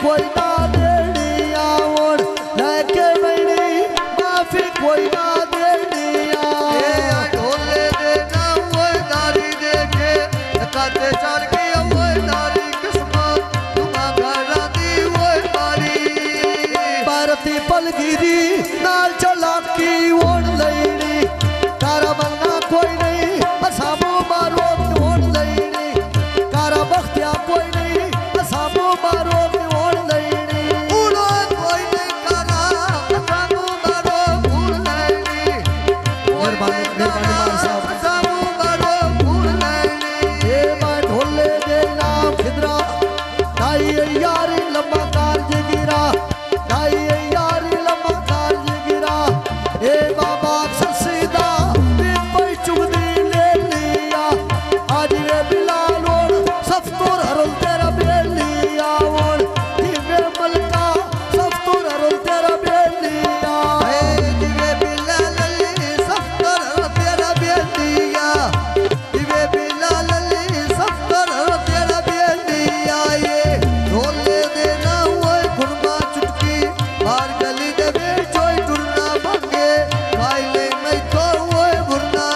कोई ना देनी आवड़ लेके मैंने माफी कोई ना देनी ढोले देना वो नारी देखे काते चार की वो नारी किस्मत तुम्हारा राती वो मारी भारती पलगिरी नाल चलाकी ओढ़ लेनी तारा बनना कोई नहीं असाबो मारो ओढ़ लेनी तारा बख्तिया कोई नहीं असाबो मारो ओढ़ लेनी उड़ो कोई नहीं करा असाबो मारो भूल लेनी मेहरबानी मार साहब असाबो मारो भूल लेनी ए मैं ढोले दे नाम खिदरा दाई यारी लम्बा कारज गिरा दाई यारी लम्बा कारज गिरा ए बाबा ससीदा दिन पे चुगदी ले लिया आज रे बिलाल ओढ़ सफ्तुर हरल तेरा बेलिया ओढ़ दिवे मलका सफ्तुर हरल तेरा बेलिया दिवे बिलाल अली सफ्तर तेरा बेलिया दिवे बिलाल अली सफ्तर तेरा बेलिया ये ढोले देना वो खुरमा चुटकी बाहर गली देवे जोई टुरना भागे भाई ले मैं तो वो भुरना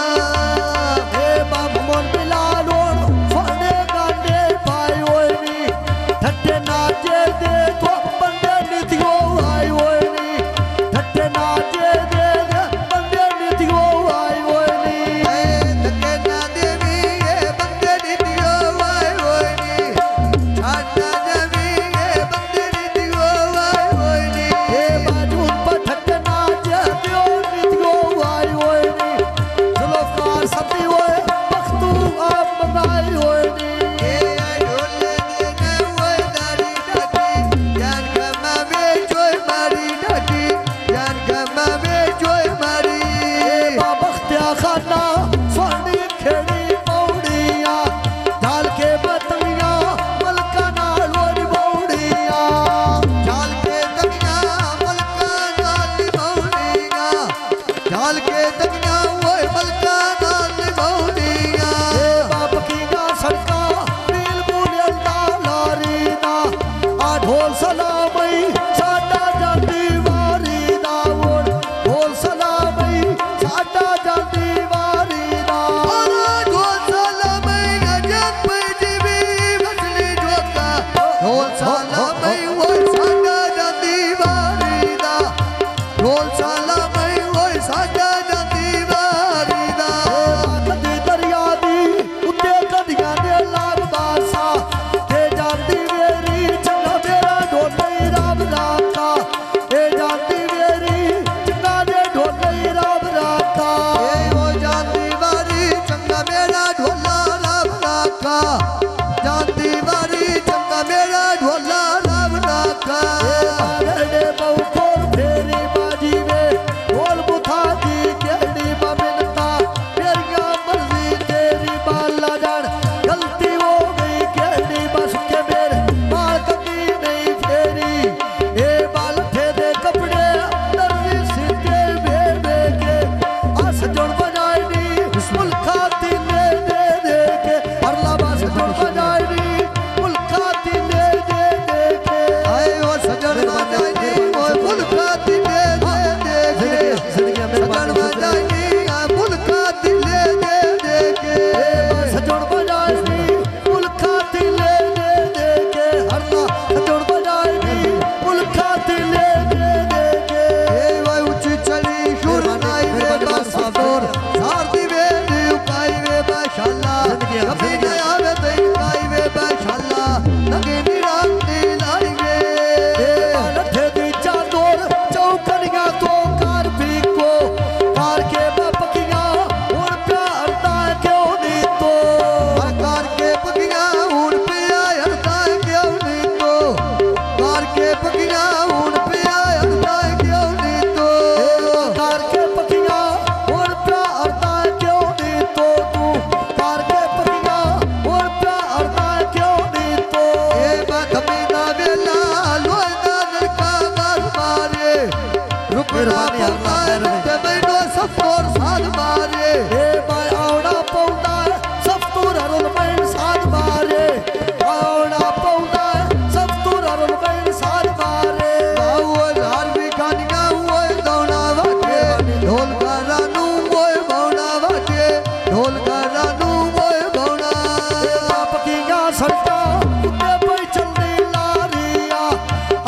ए बाप मोन बिलाल ओढ़ फड़े गांडे भाई ओनी ठट्टे नाचे दे तो बंदे नितियो आई ओनी ठट्टे नाचे दे बंदे नितियो आई ओनी धक्के ना देवी ये बंदे दियो वाई होनी छाना देवी ये बंदे दियो वाई होनी ए बाजू पर ठट्टे नाचे दियो नितियो आई ओनी जुल्फकार सती ओए बख्तू आप बनाई ओनी ये ढोले देना वो नारी डाटी जान कमावे जोई मारी डाटी जान कमावे जोई मारी बख्तिया खाना सोनी खेड़ी पौड़िया ढाल के बतमिया मलका नालोरी पौड़िया ढाल के तकिया मलका नाल भौनिया ढाल के तकिया वो मलका नाल भौनिया बाप की ना सड़का नील बुलियंदा लारी ना आ ढोल सलामई साडा जाती वारी ना वोड़ ढोल सलामई साडा जाती वारी ना ढोल साला मैं अजब में जीवी बसली जोता ढोल साला मैं वो सागा जाती वारीदा ढोल साला मैं वो सागा जाती वारीदा कदी दरिया दी उत्ते कदियां दे लाग बासा ते जाती वेरी चंगा मेरा ढोले राम राका ते जाती वेरी चंगा दे ढोले राम राका ए वो जाती वारी चंगा मेरा ढोला राम राका जाती वारी चंगा मेरा ढोला राम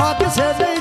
भाग से नहीं